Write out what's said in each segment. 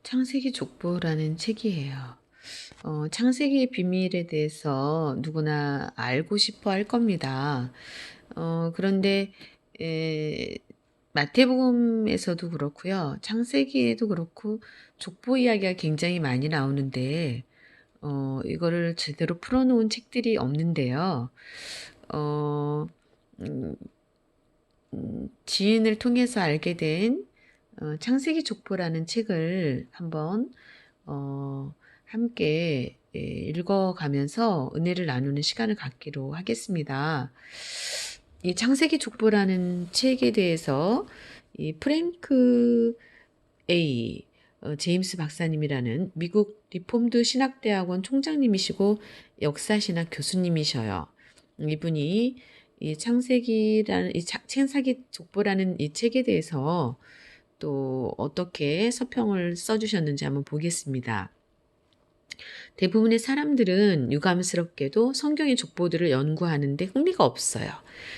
창세기 족보라는 책이에요. 창세기의 비밀에 대해서 누구나 알고 싶어 할 겁니다. 그런데 에, 마태복음에서도 그렇고요. 창세기에도 그렇고 족보 이야기가 굉장히 많이 나오는데 이거를 제대로 풀어놓은 책들이 없는데요. 어, 음, 지인을 통해서 알게 된 창세기 족보라는 책을 한번 어, 함께 읽어가면서 은혜를 나누는 시간을 갖기로 하겠습니다. 이 창세기 족보라는 책에 대해서 이 프랭크 A 제임스 박사님이라는 미국 리폼드 신학대학원 총장님이시고 역사신학 교수님이셔요. 이분이 이 창세기라는 이 창세기 족보라는 이 책에 대해서 또 어떻게 서평을 써주셨는지 한번 보겠습니다. 대부분의 사람들은 유감스럽게도 성경의 족보들을 연구하는데 흥미가 없어요.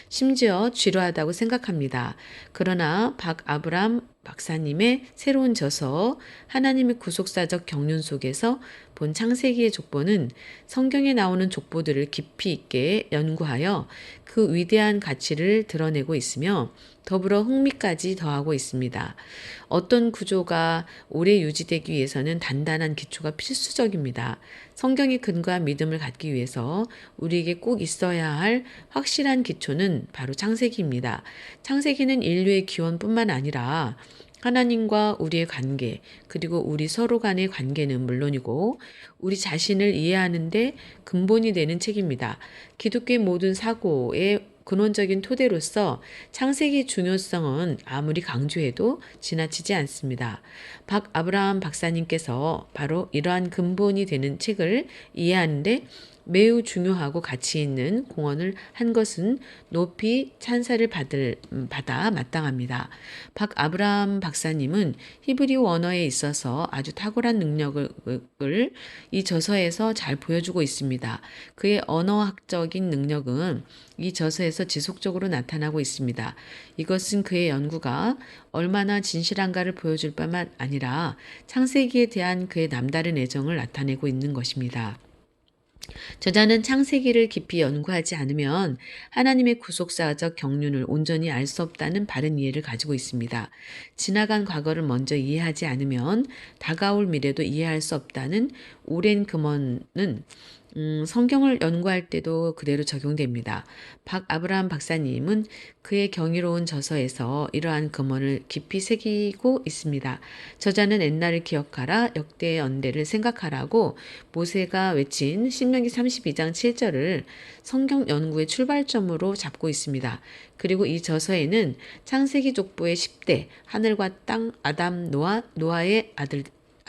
심지어 지루하다고 생각합니다. 그러나 박아브람 박사님의 새로운 저서 하나님의 구속사적 경륜 속에서 본 창세기의 족보는 성경에 나오는 족보들을 깊이 있게 연구하여 그 위대한 가치를 드러내고 있으며 더불어 흥미까지 더하고 있습니다. 어떤 구조가 오래 유지되기 위해서는 단단한 기초가 필수적입니다. 성경에 근거한 믿음을 갖기 위해서 우리에게 꼭 있어야 할 확실한 기초는 바로 창세기입니다. 창세기는 인류의 기원뿐만 아니라 하나님과 우리의 관계, 그리고 우리 서로 간의 관계는 물론이고 우리 자신을 이해하는데 근본이 되는 책입니다. 기독교의 모든 사고의 근원적인 토대로서 창세기의 중요성은 아무리 강조해도 지나치지 않습니다. 박아브라함 박사님께서 바로 이러한 근본이 되는 책을 이해하는데 매우 중요하고 가치 있는 공헌을 한 것은 높이 찬사를 받아 마땅합니다. 박아브라함 박사님은 히브리어 언어에 있어서 아주 탁월한 능력을 이 저서에서 잘 보여주고 있습니다. 그의 언어학적인 능력은 이 저서에서 지속적으로 나타나고 있습니다. 이것은 그의 연구가 얼마나 진실한가를 보여줄 뿐만 아니라 창세기에 대한 그의 남다른 애정을 나타내고 있는 것입니다. 저자는 창세기를 깊이 연구하지 않으면 하나님의 구속사적 경륜을 온전히 알 수 없다는 바른 이해를 가지고 있습니다. 지나간 과거를 먼저 이해하지 않으면 다가올 미래도 이해할 수 없다는 오랜 금언은 성경을 연구할 때도 그대로 적용됩니다. 박아브라함 박사님은 그의 경이로운 저서에서 이러한 금언을 깊이 새기고 있습니다. 저자는 옛날을 기억하라, 역대의 언대를 생각하라고 모세가 외친 신명기 32장 7절을 성경 연구의 출발점으로 잡고 있습니다. 그리고 이 저서에는 창세기 족보의 10대, 하늘과 땅, 아담, 노아의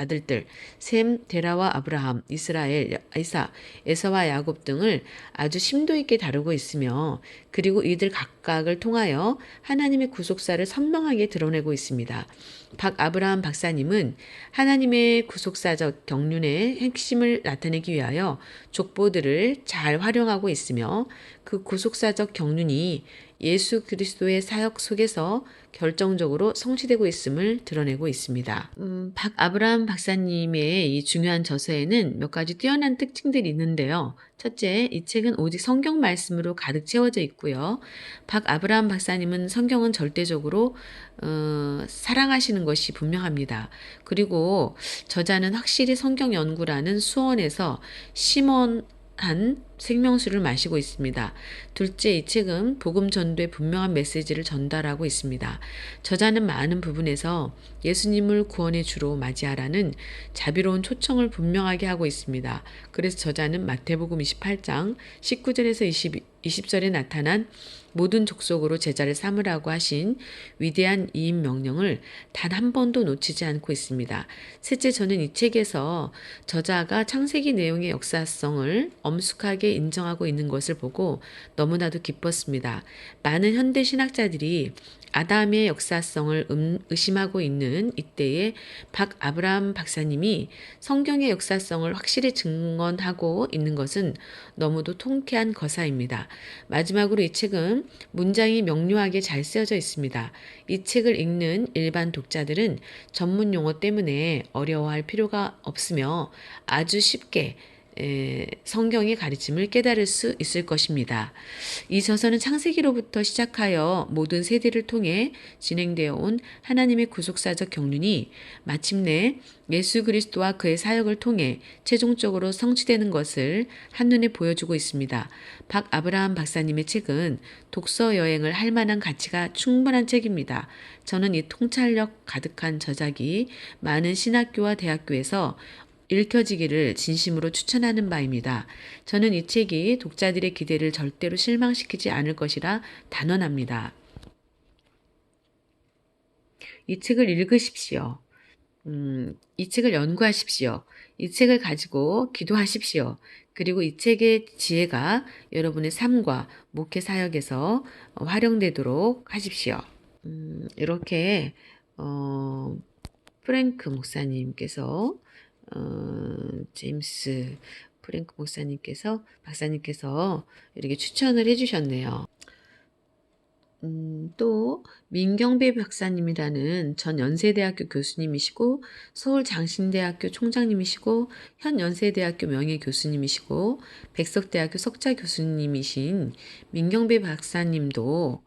아들들, 셈, 데라와 아브라함, 이스라엘, 이사, 에서와 야곱 등을 아주 심도 있게 다루고 있으며 그리고 이들 각각을 통하여 하나님의 구속사를 선명하게 드러내고 있습니다. 박아브라함 박사님은 하나님의 구속사적 경륜의 핵심을 나타내기 위하여 족보들을 잘 활용하고 있으며 그 구속사적 경륜이 예수 그리스도의 사역 속에서 결정적으로 성취되고 있음을 드러내고 있습니다. 박아브라함 박사님의 이 중요한 저서에는 몇 가지 뛰어난 특징들이 있는데요. 첫째, 이 책은 오직 성경 말씀으로 가득 채워져 있고요. 박아브라함 박사님은 성경은 절대적으로 사랑하시는 것이 분명합니다. 그리고 저자는 확실히 성경 연구라는 수원에서 심원한 생명수를 마시고 있습니다. 둘째, 이 책은 복음 전도의 분명한 메시지를 전달하고 있습니다. 저자는 많은 부분에서 예수님을 구원의 주로 맞이하라는 자비로운 초청을 분명하게 하고 있습니다. 그래서 저자는 마태복음 28장 19절에서 20절에 나타난 모든 족속으로 제자를 삼으라고 하신 위대한 이임 명령을 단 한 번도 놓치지 않고 있습니다. 셋째, 저는 이 책에서 저자가 창세기 내용의 역사성을 엄숙하게 공공하게 인정하고 있는 것을 보고 너무나도 기뻤습니다. 많은 현대 신학자들이 아담의 역사성을 의심하고 있는 이때에 박 아브라함 박사님이 성경의 역사성을 확실히 증언하고 있는 것은 너무도 통쾌한 거사입니다. 마지막으로 이 책은 문장이 명료하게 잘 쓰여져 있습니다. 이 책을 읽는 일반 독자들은 전문 용어 때문에 어려워할 필요가 없으며 아주 쉽게 성경의 가르침을 깨달을 수 있을 것입니다. 이 저서는 창세기로부터 시작하여 모든 세대를 통해 진행되어 온 하나님의 구속사적 경륜이 마침내 예수 그리스도와 그의 사역을 통해 최종적으로 성취되는 것을 한눈에 보여주고 있습니다. 박 아브라함 박사님의 책은 독서 여행을 할 만한 가치가 충분한 책입니다. 저는 이 통찰력 가득한 저작이 많은 신학교와 대학교에서 읽혀지기를 진심으로 추천하는 바입니다. 저는 이 책이 독자들의 기대를 절대로 실망시키지 않을 것이라 단언합니다. 이 책을 읽으십시오. 이 책을 연구하십시오. 이 책을 가지고 기도하십시오. 그리고 이 책의 지혜가 여러분의 삶과 목회 사역에서 활용되도록 하십시오. 이렇게 프랭크 목사님께서 제임스 프랭크 박사님께서 이렇게 추천을 해주셨네요. 또 민경배 박사님이라는 전 연세대학교 교수님이시고 서울 장신대학교 총장님이시고 현 연세대학교 명예교수님이시고 백석대학교 석좌 교수님이신 민경배 박사님도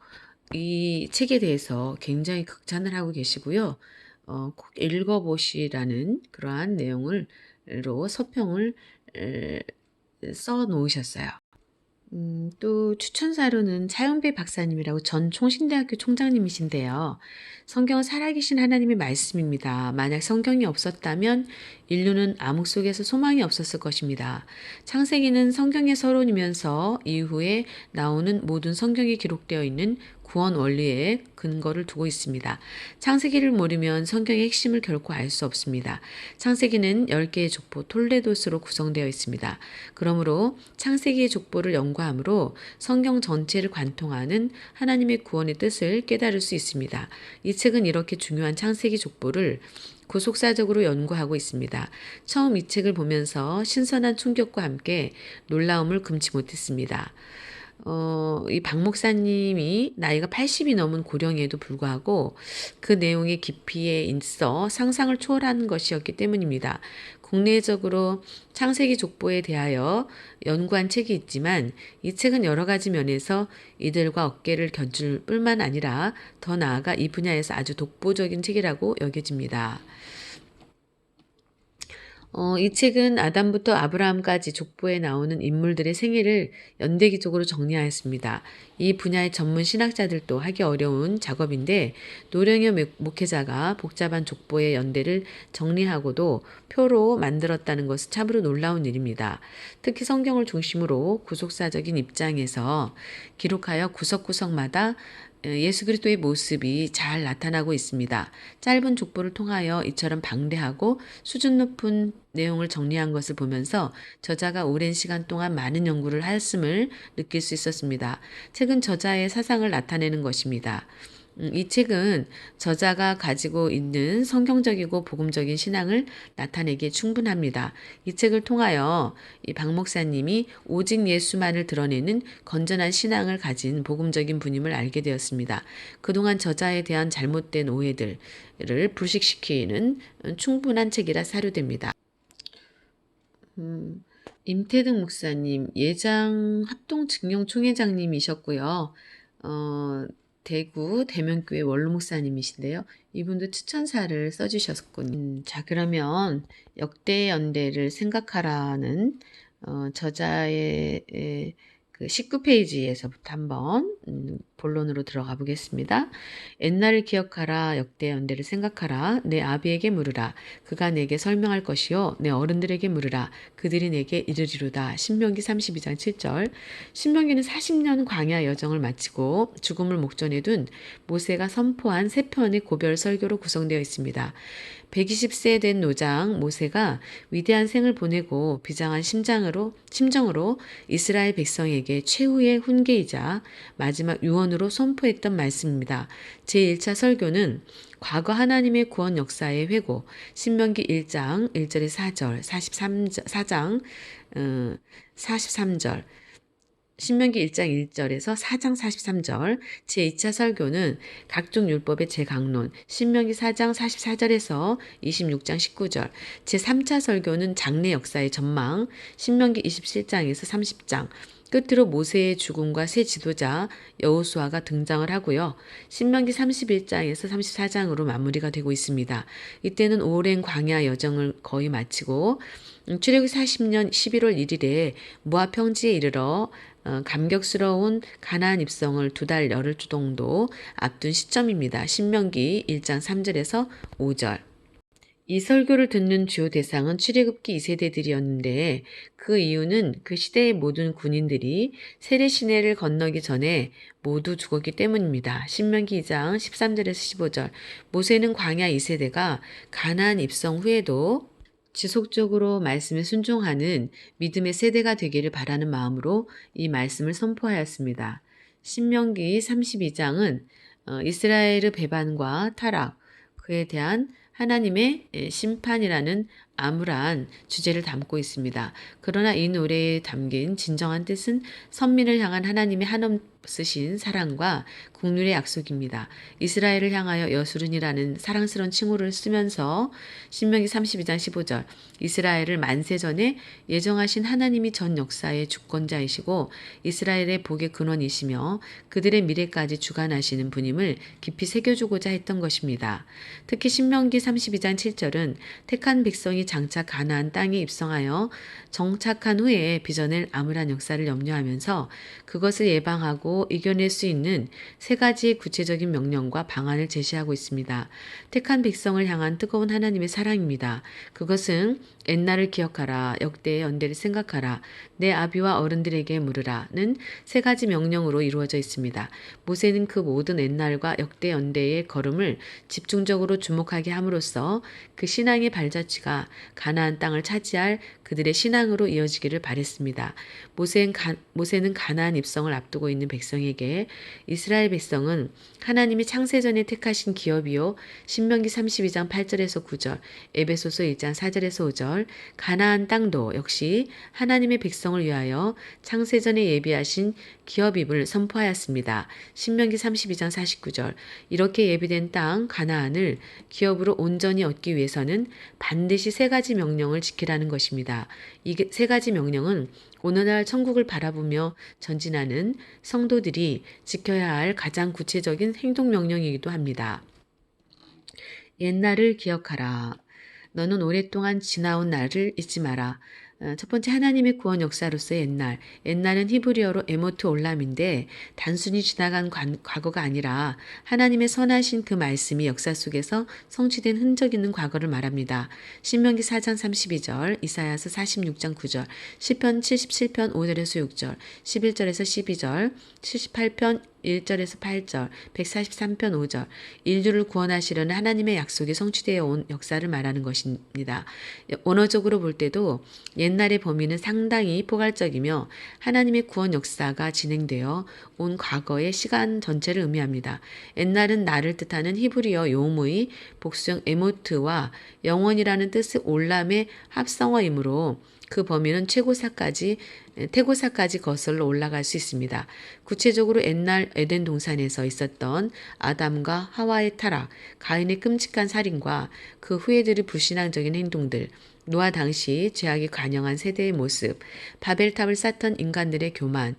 이 책에 대해서 굉장히 극찬을 하고 계시고요. 꼭 읽어보시라는 그러한 내용으로 서평을 써 놓으셨어요. 또 추천사로는 차윤배 박사님이라고 전 총신대학교 총장님이신데요. 성경은 살아계신 하나님의 말씀입니다. 만약 성경이 없었다면 인류는 암흑 속에서 소망이 없었을 것입니다. 창세기는 성경의 서론이면서 이후에 나오는 모든 성경에 기록되어 있는 구원 원리에 근거를 두고 있습니다. 창세기를 모르면 성경의 핵심을 결코 알 수 없습니다. 창세기는 10개의 족보 톨레도스로 구성되어 있습니다. 그러므로 창세기의 족보를 연구함으로 성경 전체를 관통하는 하나님의 구원의 뜻을 깨달을 수 있습니다. 이 책은 이렇게 중요한 창세기 족보를 구속사적으로 연구하고 있습니다. 처음 이 책을 보면서 신선한 충격과 함께 놀라움을 금치 못했습니다. 이 박 목사님이 나이가 80이 넘은 고령에도 불구하고 그 내용의 깊이에 있어 상상을 초월하는 것이었기 때문입니다. 국내적으로 창세기 족보에 대하여 연구한 책이 있지만 이 책은 여러 가지 면에서 이들과 어깨를 겨줄 뿐만 아니라 더 나아가 이 분야에서 아주 독보적인 책이라고 여겨집니다. 이 책은 아담부터 아브라함까지 족보에 나오는 인물들의 생애를 연대기적으로 정리하였습니다. 이 분야의 전문 신학자들도 하기 어려운 작업인데 노령의 목회자가 복잡한 족보의 연대를 정리하고도 표로 만들었다는 것은 참으로 놀라운 일입니다. 특히 성경을 중심으로 구속사적인 입장에서 기록하여 구석구석마다 예수 그리스도의 모습이 잘 나타나고 있습니다. 짧은 족보를 통하여 이처럼 방대하고 수준 높은 내용을 정리한 것을 보면서 저자가 오랜 시간 동안 많은 연구를 하였음을 느낄 수 있었습니다. 책은 저자의 사상을 나타내는 것입니다. 이 책은 저자가 가지고 있는 성경적이고 복음적인 신앙을 나타내기에 충분합니다. 이 책을 통하여 이 박 목사님이 오직 예수만을 드러내는 건전한 신앙을 가진 복음적인 분임을 알게 되었습니다. 그동안 저자에 대한 잘못된 오해들을 불식시키는 충분한 책이라 사료됩니다. 임태등 목사님, 예장 합동증령총회장님이셨고요. 대구 대면교회 원로 목사님이신데요. 이분도 추천사를 써주셨군요. 자, 그러면 역대 연대를 생각하라는 저자의 그 19페이지에서부터 한번 본론으로 들어가 보겠습니다. 옛날을 기억하라. 역대 연대를 생각하라. 내 아비에게 물으라. 그가 내게 설명할 것이요. 내 어른들에게 물으라. 그들이 내게 이르리로다. 신명기 32장 7절. 신명기는 40년 광야 여정을 마치고 죽음을 목전에 둔 모세가 선포한 세 편의 고별 설교로 구성되어 있습니다. 120세 된 노장 모세가 위대한 생을 보내고 비장한 심정으로 이스라엘 백성에게 최후의 훈계이자 마지막 유언으로 선포했던 말씀입니다. 제1차 설교는 과거 하나님의 구원 역사의 회고, 신명기 1장 1절에 4절, 4장 43절, 신명기 1장 1절에서 4장 43절, 제2차 설교는 각종 율법의 재강론, 신명기 4장 44절에서 26장 19절, 제3차 설교는 장래 역사의 전망, 신명기 27장에서 30장, 끝으로 모세의 죽음과 새 지도자 여호수아가 등장을 하고요. 신명기 31장에서 34장으로 마무리가 되고 있습니다. 이때는 오랜 광야 여정을 거의 마치고 출애굽 40년 11월 1일에 모압 평지에 이르러 감격스러운 가나안 입성을 2달 열흘 정도 앞둔 시점입니다. 신명기 1장 3절에서 5절. 이 설교를 듣는 주요 대상은 출애굽기 2세대들이었는데 그 이유는 그 시대의 모든 군인들이 세례 시내를 건너기 전에 모두 죽었기 때문입니다. 신명기 2장 13절에서 15절. 모세는 광야 2세대가 가나안 입성 후에도 지속적으로 말씀에 순종하는 믿음의 세대가 되기를 바라는 마음으로 이 말씀을 선포하였습니다. 신명기 32장은 이스라엘의 배반과 타락, 그에 대한 하나님의 심판이라는 암울한 주제를 담고 있습니다. 그러나 이 노래에 담긴 진정한 뜻은 선민을 향한 하나님의 한없으신 사랑과 국률의 약속입니다. 이스라엘을 향하여 여수른이라는 사랑스러운 칭호를 쓰면서 신명기 32장 15절 이스라엘을 만세 전에 예정하신 하나님이 전 역사의 주권자이시고 이스라엘의 복의 근원이시며 그들의 미래까지 주관하시는 분임을 깊이 새겨주고자 했던 것입니다. 특히 신명기 32장 7절은 택한 백성이 장차 가나안 땅에 입성하여 정착한 후에 빚어낼 암울한 역사를 염려하면서 그것을 예방하고 이겨낼 수 있는 세 가지의 구체적인 명령과 방안을 제시하고 있습니다. 택한 백성을 향한 뜨거운 하나님의 사랑입니다. 그것은 옛날을 기억하라, 역대의 연대를 생각하라, 내 아비와 어른들에게 물으라는 세 가지 명령으로 이루어져 있습니다. 모세는 그 모든 옛날과 역대 연대의 걸음을 집중적으로 주목하게 함으로써 그 신앙의 발자취가 가나안 땅을 차지할 그들의 신앙으로 이어지기를 바랬습니다. 모세는 가나안 입성을 앞두고 있는 백성에게 이스라엘 백성은 하나님이 창세전에 택하신 기업이요 신명기 32장 8절에서 9절, 에베소서 1장 4절에서 5절, 가나안 땅도 역시 하나님의 백성을 위하여 창세전에 예비하신 기업임을 선포하였습니다. 신명기 32장 49절, 이렇게 예비된 땅 가나안을 기업으로 온전히 얻기 위해서는 반드시 세 가지 명령을 지키라는 것입니다. 이 세 가지 명령은 오늘날 천국을 바라보며 전진하는 성도들이 지켜야 할 가장 구체적인 행동 명령이기도 합니다. 옛날을 기억하라. 너는 오랫동안 지나온 날을 잊지 마라. 첫 번째 하나님의 구원 역사로서의 옛날. 옛날은 히브리어로 에모트 올람인데 단순히 지나간 과거가 아니라 하나님의 선하신 그 말씀이 역사 속에서 성취된 흔적 있는 과거를 말합니다. 신명기 4장 32절, 이사야서 46장 9절, 시편 77편 5절에서 6절, 11절에서 12절, 78편 1절에서 8절, 143편 5절, 인류를 구원하시려는 하나님의 약속이 성취되어 온 역사를 말하는 것입니다. 언어적으로 볼 때도 옛날의 범위는 상당히 포괄적이며 하나님의 구원 역사가 진행되어 온 과거의 시간 전체를 의미합니다. 옛날은 나를 뜻하는 히브리어 용의 복수형 에모트와 영원이라는 뜻의 올람의 합성어이므로 그 범위는 태고사까지 거슬러 올라갈 수 있습니다. 구체적으로 옛날 에덴 동산에서 있었던 아담과 하와의 타락, 가인의 끔찍한 살인과 그 후예들의 불신앙적인 행동들, 노아 당시 죄악이 관영한 세대의 모습, 바벨탑을 쌓던 인간들의 교만,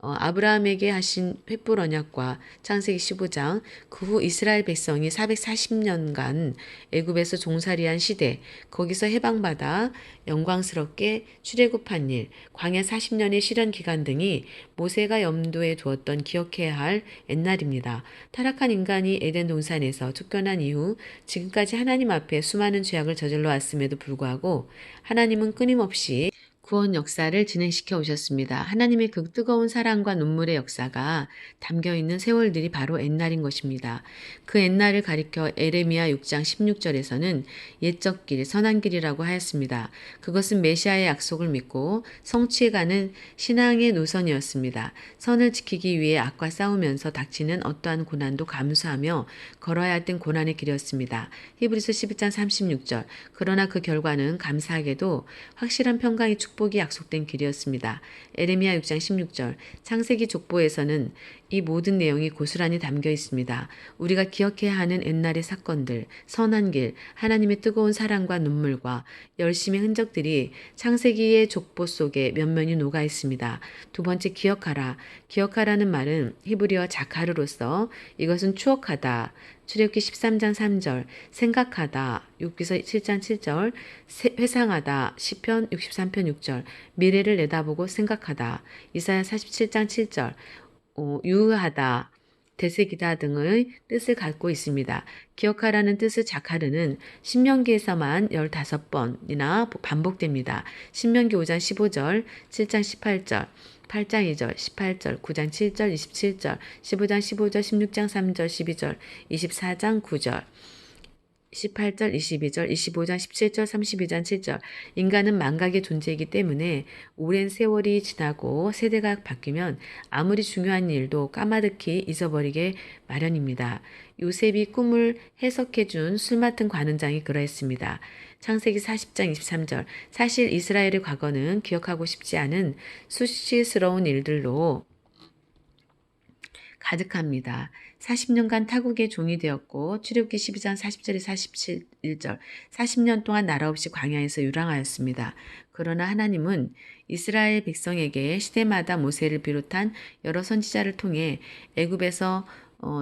아브라함에게 하신 횃불 언약과 창세기 15장, 그 후 이스라엘 백성이 440년간 애굽에서 종살이한 시대, 거기서 해방받아 영광스럽게 출애굽한 일, 광야 40년의 시련 기간 등이 모세가 염두에 두었던 기억해야 할 옛날입니다. 타락한 인간이 에덴 동산에서 쫓겨난 이후 지금까지 하나님 앞에 수많은 죄악을 저질러 왔음에도 불구하고 하나님은 끊임없이 구원 역사를 진행시켜 오셨습니다. 하나님의 그 뜨거운 사랑과 눈물의 역사가 담겨 있는 세월들이 바로 옛날인 것입니다. 그 옛날을 가리켜 에레미야 6장 16절에서는 옛적 길, 선한 길이라고 하였습니다. 그것은 메시아의 약속을 믿고 성취해가는 신앙의 노선이었습니다. 선을 지키기 위해 악과 싸우면서 닥치는 어떠한 고난도 감수하며 걸어야 했던 고난의 길이었습니다. 히브리서 12장 36절. 그러나 그 결과는 감사하게도 확실한 평강의 축복이 약속된 길이었습니다. 에레미야 6장 16절. 창세기 족보에서는 이 모든 내용이 고스란히 담겨 있습니다. 우리가 기억해야 하는 옛날의 사건들, 선한 길, 하나님의 뜨거운 사랑과 눈물과 열심의 흔적들이 창세기의 족보 속에 면면이 녹아 있습니다. 두 번째, 기억하라. 기억하라는 말은 히브리어 자카르로서 이것은 추억하다. 출애굽기 13장 3절, 생각하다, 욥기서 7장 7절, 회상하다, 시편 63편 6절, 미래를 내다보고 생각하다, 이사야 47장 7절, 유의하다, 되새기다 등의 뜻을 갖고 있습니다. 기억하라는 뜻의 자카르는 신명기에서만 15번이나 반복됩니다. 신명기 5장 15절, 7장 18절, 8장 2절, 18절, 9장 7절, 27절, 15장 15절, 16장 3절, 12절, 24장 9절, 18절, 22절, 25장, 17절, 32장 7절. 인간은 망각의 존재이기 때문에 오랜 세월이 지나고 세대가 바뀌면 아무리 중요한 일도 까마득히 잊어버리게 마련입니다. 요셉이 꿈을 해석해준 술 맡은 관원장이 그러했습니다. 창세기 40장 23절. 사실 이스라엘의 과거는 기억하고 싶지 않은 수치스러운 일들로 가득합니다. 40년간 타국의 종이 되었고 출애굽기 12장 40절에 47절 40년 동안 나라 없이 광야에서 유랑하였습니다. 그러나 하나님은 이스라엘 백성에게 시대마다 모세를 비롯한 여러 선지자를 통해 애굽에서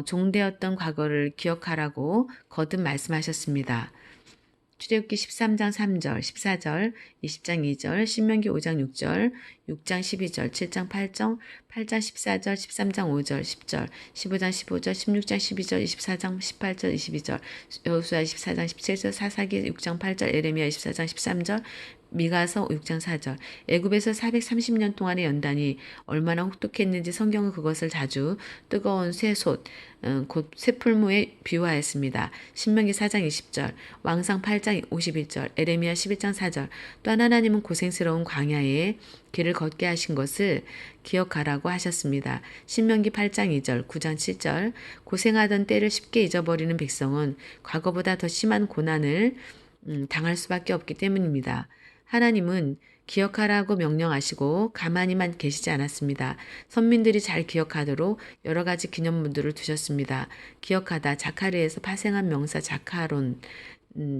종되었던 과거를 기억하라고 거듭 말씀하셨습니다. 출애굽기 13장 3절, 14절, 20장 2절, 신명기 5장 6절, 6장 12절, 7장 8절, 8장 14절, 13장 5절, 10절, 15장 15절, 16장 12절, 24장 18절, 22절, 여호수아 24장 17절, 사사기 6장 8절, 에레미야 24장 13절, 미가서 6장 4절. 애굽에서 430년 동안의 연단이 얼마나 혹독했는지 성경은 그것을 자주 뜨거운 쇠솥, 곧 쇠풀무에 비유하였습니다. 신명기 4장 20절, 왕상 8장 51절, 에레미야 11장 4절. 또한 하나님은 고생스러운 광야에 길을 걷게 하신 것을 기억하라고 하셨습니다. 신명기 8장 2절, 9장 7절. 고생하던 때를 쉽게 잊어버리는 백성은 과거보다 더 심한 고난을 당할 수밖에 없기 때문입니다. 하나님은 기억하라고 명령하시고 가만히만 계시지 않았습니다. 선민들이 잘 기억하도록 여러 가지 기념물들을 두셨습니다. 기억하다, 자카르에서 파생한 명사 자카론,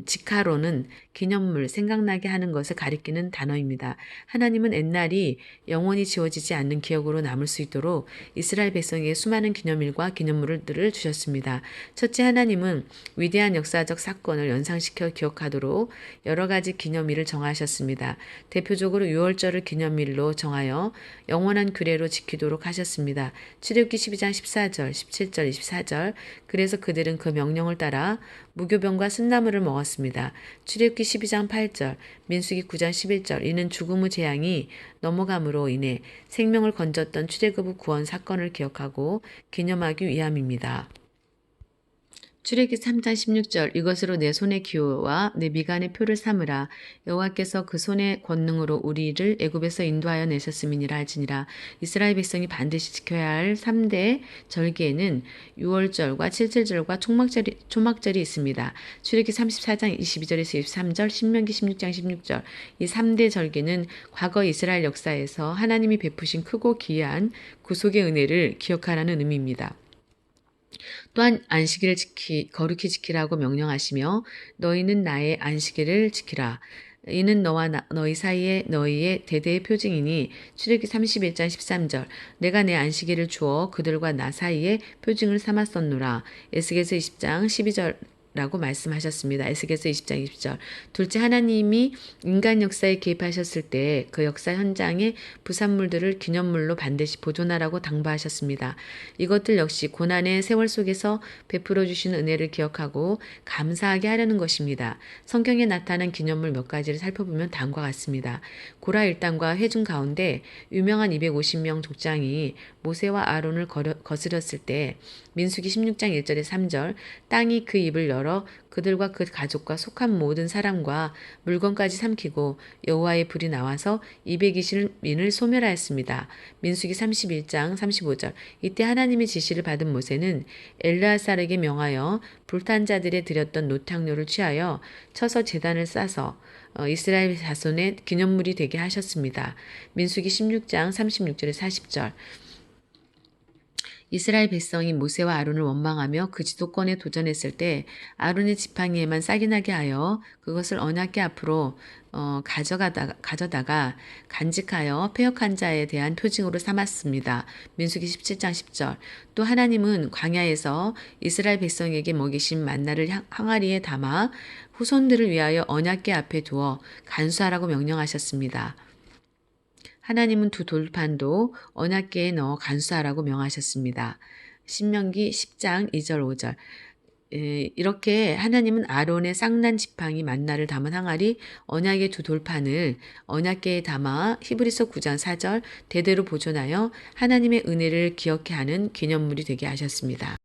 지카로는 기념물, 생각나게 하는 것을 가리키는 단어입니다. 하나님은 옛날이 영원히 지워지지 않는 기억으로 남을 수 있도록 이스라엘 백성에게 수많은 기념일과 기념물들을 주셨습니다. 첫째, 하나님은 위대한 역사적 사건을 연상시켜 기억하도록 여러 가지 기념일을 정하셨습니다. 대표적으로 유월절을 기념일로 정하여 영원한 규례로 지키도록 하셨습니다. 출애굽기 12장 14절, 17절, 24절. 그래서 그들은 그 명령을 따라 무교병과 쓴나물을 먹었습니다. 출애굽기 12장 8절, 민수기 9장 11절. 이는 죽음 후 재앙이 넘어감으로 인해 생명을 건졌던 출애굽 후 구원 사건을 기억하고 기념하기 위함입니다. 출애굽기 3장 16절 이것으로 내 손의 기호와 내 미간의 표를 삼으라. 여호와께서 그 손의 권능으로 우리를 애굽에서 인도하여 내셨음이니라 할지니라. 이스라엘 백성이 반드시 지켜야 할 3대 절기에는 유월절과 칠칠절과 초막절이 있습니다. 출애굽기 34장 22절에서 23절, 신명기 16장 16절. 이 3대 절기는 과거 이스라엘 역사에서 하나님이 베푸신 크고 기이한 구속의 은혜를 기억하라는 의미입니다. 또한 안식일을 거룩히 지키라고 명령하시며 너희는 나의 안식일을 지키라. 이는 너와 너희 사이에 너희의 대대의 표징이니 출애굽기 31장 13절 내가 내 안식일을 주어 그들과 나 사이에 표징을 삼았었노라. 에스겔서 20장 12절 라고 말씀하셨습니다. 에스겔서 20장 20절. 둘째, 하나님이 인간 역사에 개입하셨을 때 그 역사 현장의 부산물들을 기념물로 반드시 보존하라고 당부하셨습니다. 이것들 역시 고난의 세월 속에서 베풀어 주신 은혜를 기억하고 감사하게 하려는 것입니다. 성경에 나타난 기념물 몇 가지를 살펴보면 다음과 같습니다. 고라 일당과 회중 가운데 유명한 250명 족장이 모세와 아론을 거스렸을 때 민수기 16장 1절에 3절 땅이 그 입을 열어 그들과 그 가족과 속한 모든 사람과 물건까지 삼키고 여호와의 불이 나와서 220인을 소멸하였습니다. 민수기 31장 35절 이때 하나님의 지시를 받은 모세는 엘르아살에게 명하여 불탄 자들에 드렸던 노탕료를 취하여 쳐서 제단을 싸서 이스라엘 자손의 기념물이 되게 하셨습니다. 민수기 16장 36절에 40절 이스라엘 백성이 모세와 아론을 원망하며 그 지도권에 도전했을 때 아론의 지팡이에만 싹이 나게 하여 그것을 언약궤 앞으로 가져다가 간직하여 패역한 자에 대한 표징으로 삼았습니다. 민수기 17장 10절 또 하나님은 광야에서 이스라엘 백성에게 먹이신 만나를 항아리에 담아 후손들을 위하여 언약궤 앞에 두어 간수하라고 명령하셨습니다. 하나님은 두 돌판도 언약궤에 넣어 간수하라고 명하셨습니다. 신명기 10장 2절 5절 이렇게 하나님은 아론의 쌍난 지팡이 만나를 담은 항아리 언약의 두 돌판을 언약궤에 담아 히브리서 9장 4절 대대로 보존하여 하나님의 은혜를 기억해 하는 기념물이 되게 하셨습니다.